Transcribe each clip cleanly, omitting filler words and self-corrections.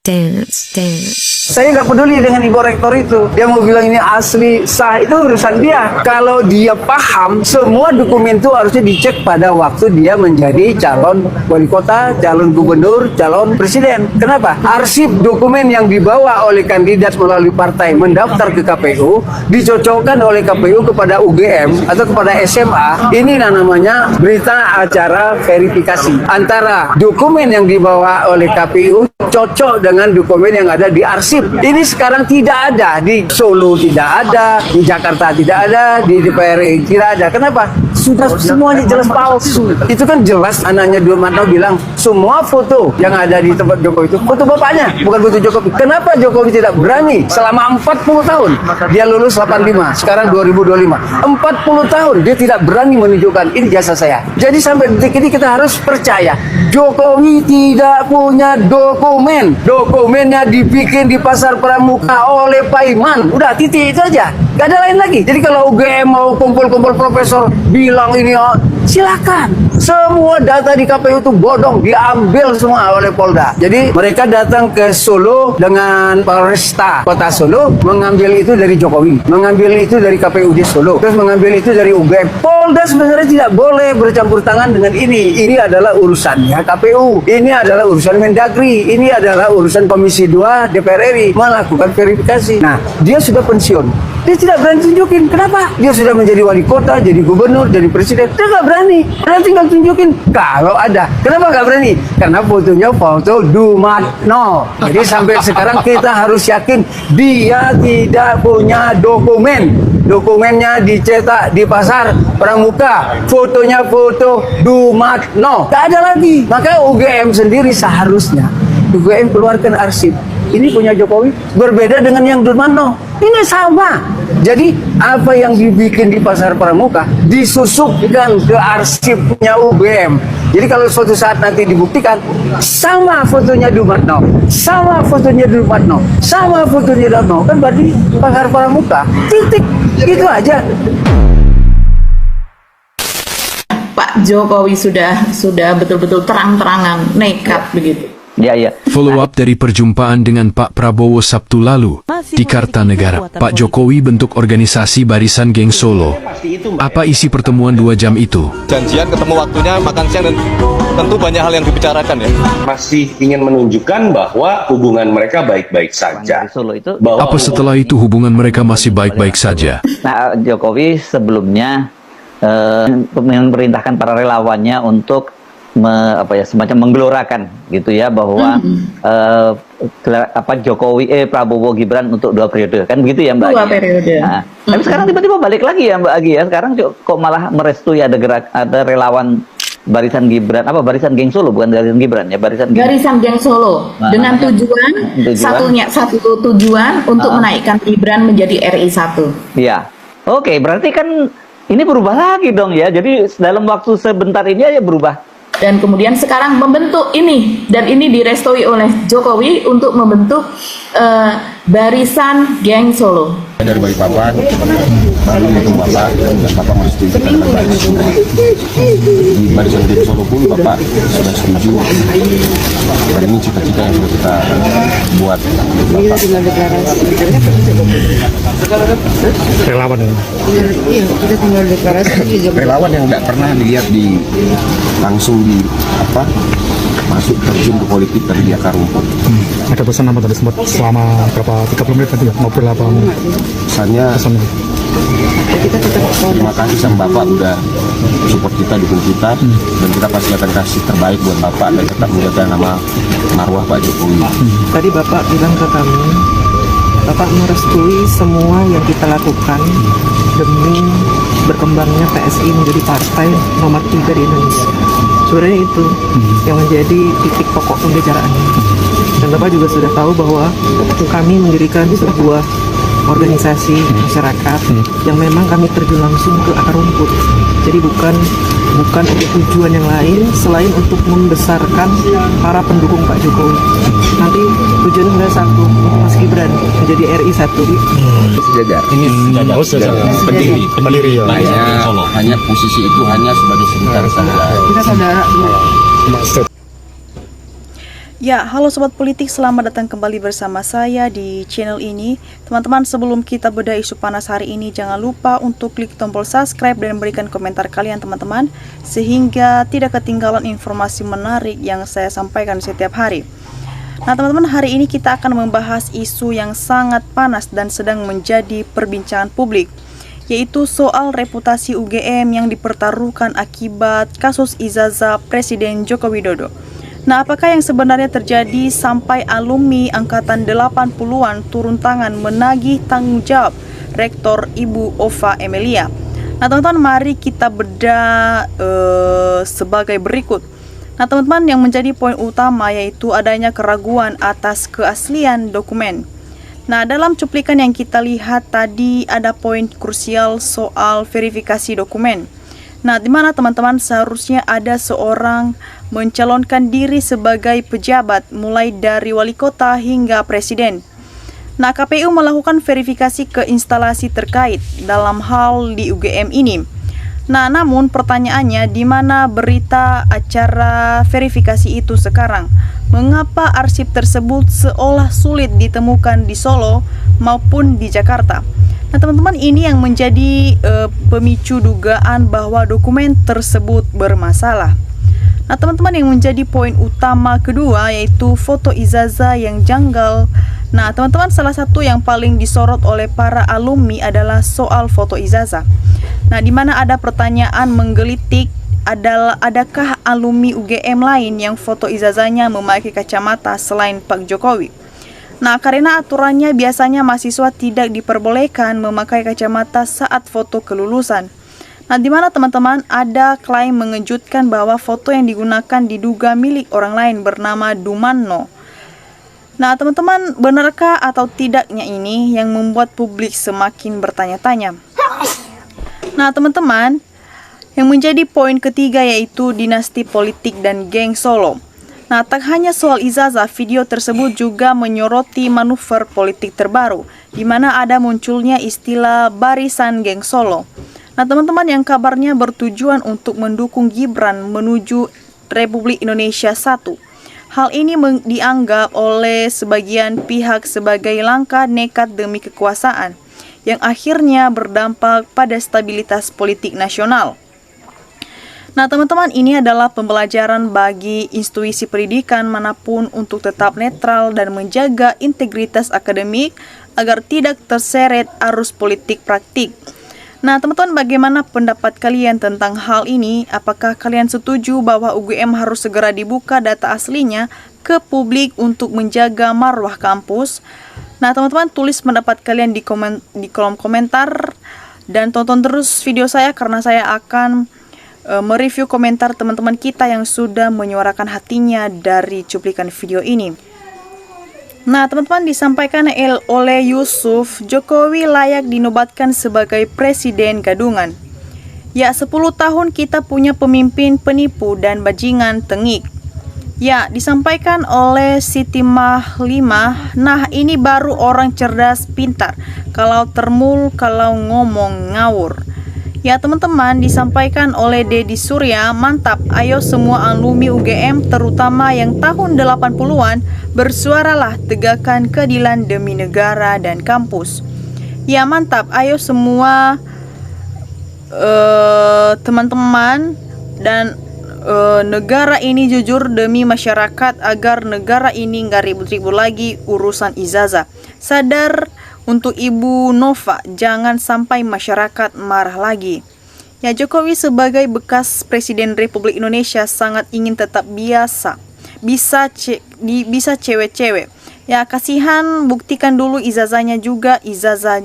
Dance. Saya nggak peduli dengan ibu rektor itu. Dia mau bilang ini asli, sah, itu urusan dia. Kalau dia paham, semua dokumen itu harusnya dicek pada waktu dia menjadi calon wali kota, calon gubernur, calon presiden. Kenapa? Arsip dokumen yang dibawa oleh kandidat melalui partai mendaftar ke KPU, dicocokkan oleh KPU kepada UGM atau kepada SMA. Ini namanya berita acara verifikasi. Antara dokumen yang dibawa oleh KPU cocok dengan dokumen yang ada di arsip. Ini sekarang tidak ada di Solo, tidak ada di Jakarta, tidak ada di DPR tidak ada. Kenapa? Sudah semuanya jelas palsu. Itu kan jelas anaknya Durmanto bilang semua foto yang ada di tempat Jokowi itu foto bapaknya, bukan foto Jokowi. Kenapa Jokowi tidak berani selama 40 tahun? Dia lulus 85, sekarang 2025. 40 tahun dia tidak berani menunjukkan ini jasa saya. Jadi sampai detik ini kita harus percaya Jokowi tidak punya dokumen. Dokumennya dibikin di Pasar Pramuka oleh Pak Iman. Udah titik itu aja. Gak ada lain lagi. Jadi kalau UGM mau kumpul-kumpul profesor bilang ini, oh, silakan. Semua data di KPU itu bodong, diambil semua oleh Polda. Jadi mereka datang ke Solo dengan Polresta Kota Solo, mengambil itu dari Jokowi, mengambil itu dari KPUD Solo, terus mengambil itu dari UGM. Polda sebenarnya tidak boleh bercampur tangan dengan ini. Ini adalah urusannya KPU. Ini adalah urusan Mendagri. Ini adalah urusan Komisi 2 DPR RI melakukan verifikasi. Nah, dia sudah pensiun. Dia tidak berani tunjukin. Kenapa? Dia sudah menjadi wali kota, jadi gubernur, jadi presiden. Dia nggak berani. Dia tinggal tunjukin kalau ada. Kenapa nggak berani? Karena fotonya foto Dumatno. Jadi sampai sekarang kita harus yakin dia tidak punya dokumen. Dokumennya dicetak di Pasar Pramuka. Fotonya foto Dumatno. Nggak ada lagi. Maka UGM sendiri seharusnya UGM keluarkan arsip. Ini punya Jokowi berbeda dengan yang Durmanto. Ini sama. Jadi apa yang dibikin di Pasar Pramuka disusupkan ke arsipnya UGM. Jadi kalau suatu saat nanti dibuktikan sama fotonya Durmanto, sama fotonya Durmanto, sama fotonya Durmanto, kan berarti Pasar Pramuka. Titik. Gitu aja. Pak Jokowi sudah betul-betul terang-terangan nekat begitu. Ya. Follow up dari perjumpaan dengan Pak Prabowo Sabtu lalu di Kartanegara. Pak Jokowi bentuk organisasi Barisan Geng Solo. Apa isi pertemuan 2 jam itu? Janjian ketemu waktunya makan siang dan tentu banyak hal yang dibicarakan ya. Masih ingin menunjukkan bahwa hubungan mereka baik-baik saja. Apa setelah itu hubungan mereka masih baik-baik saja? Nah, Jokowi sebelumnya memerintahkan para relawannya untuk semacam menggelorakan gitu ya bahwa Jokowi Prabowo Gibran untuk 2 periode kan begitu ya Mbak Agi? 2 periode. Nah, tapi sekarang tiba-tiba balik lagi ya Mbak Agi ya. Sekarang kok malah merestui ada relawan Barisan Gibran, Barisan Geng Solo, bukan Barisan Gibran ya, Barisan Geng Solo. Dengan tujuan satu tujuan untuk menaikkan Gibran menjadi RI 1. Iya. Oke, berarti kan ini berubah lagi dong ya. Jadi dalam waktu sebentar ini aja berubah. Dan kemudian sekarang membentuk ini, dan ini direstui oleh Jokowi untuk membentuk Barisan Geng Solo. Dari Balikpapan, baru itu Bapak, dan Bapak merestui kita dengan baik. Di Barisan Geng Solo pun Bapak sudah setuju. Dan ini cita-cita yang sudah kita buat untuk Bapak. Relawan ini? Iya, kita tinggal deklarasi. Relawan yang tidak pernah dilihat langsung masuk terjun ke politik dari di akar rumput. Ada pesan apa tadi sempat selama berapa 30 menit tadi ya? Mau berapa? Pesannya terima kasih sama Bapak udah support kita, dukung kita, dan kita pasti akan kasih terbaik buat Bapak dan tetap menjaga nama marwah Pak Jokowi. Tadi Bapak bilang ke kami, Bapak merestui semua yang kita lakukan demi berkembangnya PSI menjadi partai nomor 3 di Indonesia. Sebenarnya itu yang menjadi titik pokok pembicaraannya. Dan Bapak juga sudah tahu bahwa kami mendirikan sebuah organisasi masyarakat yang memang kami terjun langsung ke akar rumput. Jadi bukan untuk tujuan yang lain selain untuk membesarkan para pendukung Pak Jokowi. Nanti tujuannya sudah satu, Mas Gibran menjadi RI 1. Sejajar. Ini pendiri ya. Hanya posisi itu hanya sebagai sekitar saja. Kita saudara. Ya, halo Sobat Politik, selamat datang kembali bersama saya di channel ini. Teman-teman, sebelum kita bedah isu panas hari ini, jangan lupa untuk klik tombol subscribe dan berikan komentar kalian teman-teman, sehingga tidak ketinggalan informasi menarik yang saya sampaikan setiap hari. Nah teman-teman, hari ini kita akan membahas isu yang sangat panas dan sedang menjadi perbincangan publik, yaitu soal reputasi UGM yang dipertaruhkan akibat kasus ijazah Presiden Joko Widodo. Nah, apakah yang sebenarnya terjadi sampai alumni angkatan 80-an turun tangan menagih tanggung jawab Rektor Ibu Ova Emilia? Nah, teman-teman, mari kita bedah sebagai berikut. Nah, teman-teman, yang menjadi poin utama yaitu adanya keraguan atas keaslian dokumen. Nah, dalam cuplikan yang kita lihat tadi ada poin krusial soal verifikasi dokumen. Nah, di mana teman-teman seharusnya ada seorang mencalonkan diri sebagai pejabat mulai dari wali kota hingga presiden. Nah, KPU melakukan verifikasi ke instalasi terkait dalam hal di UGM ini. Nah, namun pertanyaannya, di mana berita acara verifikasi itu sekarang? Mengapa arsip tersebut seolah sulit ditemukan di Solo maupun di Jakarta? Nah teman-teman, ini yang menjadi pemicu dugaan bahwa dokumen tersebut bermasalah. Nah teman-teman, yang menjadi poin utama kedua yaitu foto ijazah yang janggal. Nah teman-teman, salah satu yang paling disorot oleh para alumni adalah soal foto ijazah. Nah di mana ada pertanyaan menggelitik, adakah alumni UGM lain yang foto ijazahnya memakai kacamata selain Pak Jokowi? Nah, karena aturannya biasanya mahasiswa tidak diperbolehkan memakai kacamata saat foto kelulusan. Nah, di mana teman-teman ada klaim mengejutkan bahwa foto yang digunakan diduga milik orang lain bernama Dumanno. Nah, teman-teman, benarkah atau tidaknya ini yang membuat publik semakin bertanya-tanya? Nah, teman-teman, yang menjadi poin ketiga yaitu dinasti politik dan geng Solo. Nah, tak hanya soal ijazah, video tersebut juga menyoroti manuver politik terbaru, di mana ada munculnya istilah barisan geng Solo. Nah, teman-teman, yang kabarnya bertujuan untuk mendukung Gibran menuju Republik Indonesia 1. Hal ini dianggap oleh sebagian pihak sebagai langkah nekat demi kekuasaan, yang akhirnya berdampak pada stabilitas politik nasional. Nah teman-teman, ini adalah pembelajaran bagi institusi pendidikan manapun untuk tetap netral dan menjaga integritas akademik agar tidak terseret arus politik praktik. Nah teman-teman, bagaimana pendapat kalian tentang hal ini? Apakah kalian setuju bahwa UGM harus segera dibuka data aslinya ke publik untuk menjaga marwah kampus? Nah teman-teman, tulis pendapat kalian di kolom komentar dan tonton terus video saya karena saya akan mereview komentar teman-teman kita yang sudah menyuarakan hatinya dari cuplikan video ini. Nah teman-teman, disampaikan oleh Yusuf, Jokowi layak dinobatkan sebagai presiden gadungan. Ya, 10 tahun kita punya pemimpin penipu dan bajingan tengik. Ya, disampaikan oleh Siti Mahlimah. Nah, ini baru orang cerdas pintar. Kalau termul, kalau ngomong ngawur. Ya teman-teman, disampaikan oleh Dedi Surya, mantap, ayo semua alumni UGM terutama yang tahun 80-an bersuaralah, tegakkan keadilan demi negara dan kampus. Ya mantap, ayo semua teman-teman dan negara ini jujur demi masyarakat agar negara ini nggak ribut-ribut lagi urusan ijazah. Sadar untuk Ibu Nova, jangan sampai masyarakat marah lagi. Ya, Jokowi sebagai bekas Presiden Republik Indonesia sangat ingin tetap bisa cewek-cewek. Ya, kasihan, buktikan dulu ijazahnya juga ijazah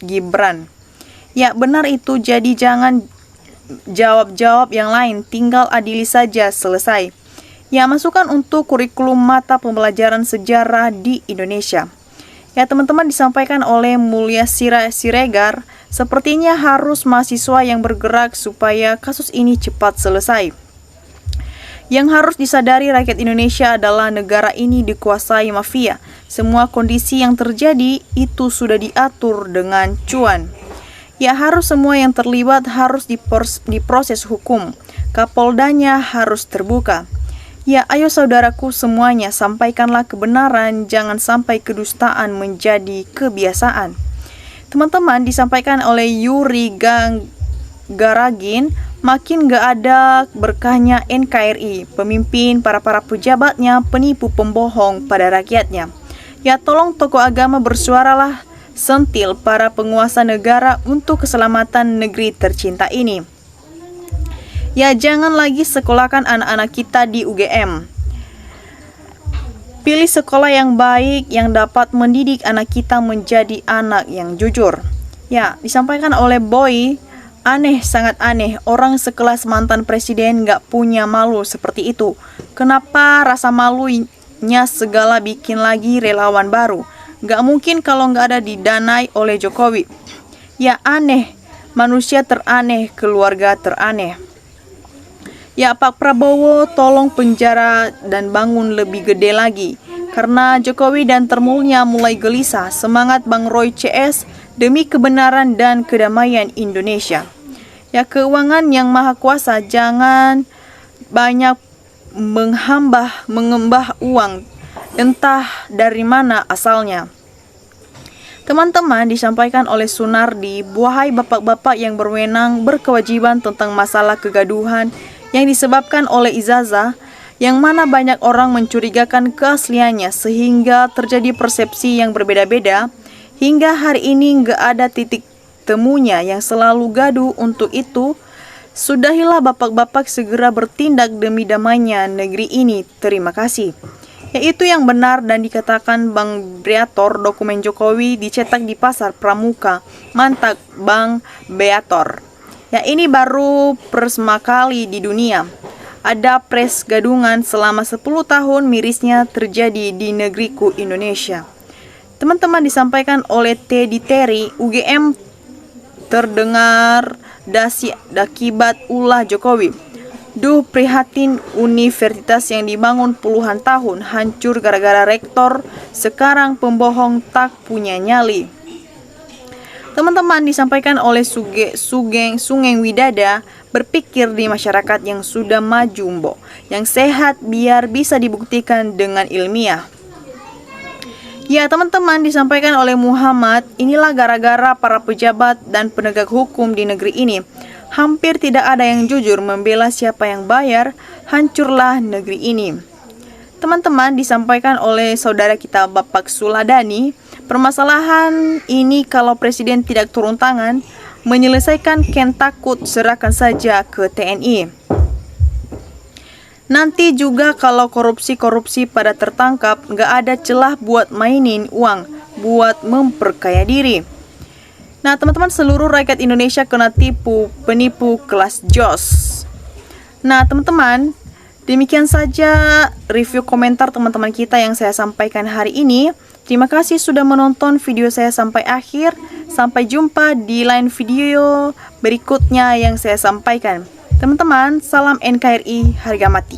Gibran. Ya, benar itu, jadi jangan jawab-jawab yang lain, tinggal adili saja, selesai. Ya, masukan untuk kurikulum mata pembelajaran sejarah di Indonesia. Ya teman-teman, disampaikan oleh Mulya Siregar, sepertinya harus mahasiswa yang bergerak supaya kasus ini cepat selesai. Yang harus disadari rakyat Indonesia adalah negara ini dikuasai mafia. Semua kondisi yang terjadi itu sudah diatur dengan cuan. Ya harus semua yang terlibat harus diproses hukum. Kapoldanya harus terbuka. Ya, ayo saudaraku semuanya, sampaikanlah kebenaran, jangan sampai kedustaan menjadi kebiasaan. Teman-teman, disampaikan oleh Yuri Garagin, makin gak ada berkahnya NKRI, pemimpin, para pejabatnya, penipu pembohong pada rakyatnya. Ya, tolong tokoh agama bersuaralah, sentil para penguasa negara untuk keselamatan negeri tercinta ini. Ya, jangan lagi sekolahkan anak-anak kita di UGM. Pilih sekolah yang baik yang dapat mendidik anak kita menjadi anak yang jujur. Ya, disampaikan oleh Boy, aneh, sangat aneh, orang sekelas mantan presiden gak punya malu seperti itu. Kenapa rasa malunya segala bikin lagi relawan baru? Gak mungkin kalau gak ada didanai oleh Jokowi. Ya, aneh, manusia teraneh, keluarga teraneh. Ya, Pak Prabowo, tolong penjara dan bangun lebih gede lagi. Karena Jokowi dan termulnya mulai gelisah, semangat Bang Roy CS demi kebenaran dan kedamaian Indonesia. Ya, keuangan yang maha kuasa, jangan banyak mengembah uang, entah dari mana asalnya. Teman-teman, disampaikan oleh Sunardi, wahai bapak-bapak yang berwenang berkewajiban tentang masalah kegaduhan yang disebabkan oleh ijazah, yang mana banyak orang mencurigakan keasliannya sehingga terjadi persepsi yang berbeda-beda, hingga hari ini gak ada titik temunya yang selalu gaduh. Untuk itu, sudahilah bapak-bapak segera bertindak demi damainya negeri ini. Terima kasih. Yaitu yang benar dan dikatakan Bang Beator, dokumen Jokowi dicetak di Pasar Pramuka. Mantap Bang Beator. Ya, ini baru pertama kali di dunia ada pres gadungan selama 10 tahun mirisnya terjadi di negeriku Indonesia. Teman-teman, disampaikan oleh Teddy Terry, UGM terdengar dasi akibat ulah Jokowi. Duh, prihatin, universitas yang dibangun puluhan tahun hancur gara-gara rektor, sekarang pembohong tak punya nyali. Teman-teman, disampaikan oleh Sugeng Widada, berpikir di masyarakat yang sudah maju, Mbok, yang sehat biar bisa dibuktikan dengan ilmiah. Ya, teman-teman, disampaikan oleh Muhammad, inilah gara-gara para pejabat dan penegak hukum di negeri ini. Hampir tidak ada yang jujur membela siapa yang bayar, hancurlah negeri ini. Teman-teman, disampaikan oleh saudara kita Bapak Suladani, permasalahan ini kalau presiden tidak turun tangan, menyelesaikan Ken takut serahkan saja ke TNI. Nanti juga kalau korupsi pada tertangkap, gak ada celah buat mainin uang, buat memperkaya diri. Nah, teman-teman, seluruh rakyat Indonesia kena penipu kelas Jos. Nah, teman-teman, demikian saja review komentar teman-teman kita yang saya sampaikan hari ini. Terima kasih sudah menonton video saya sampai akhir. Sampai jumpa di lain video berikutnya yang saya sampaikan. Teman-teman, salam NKRI, harga mati.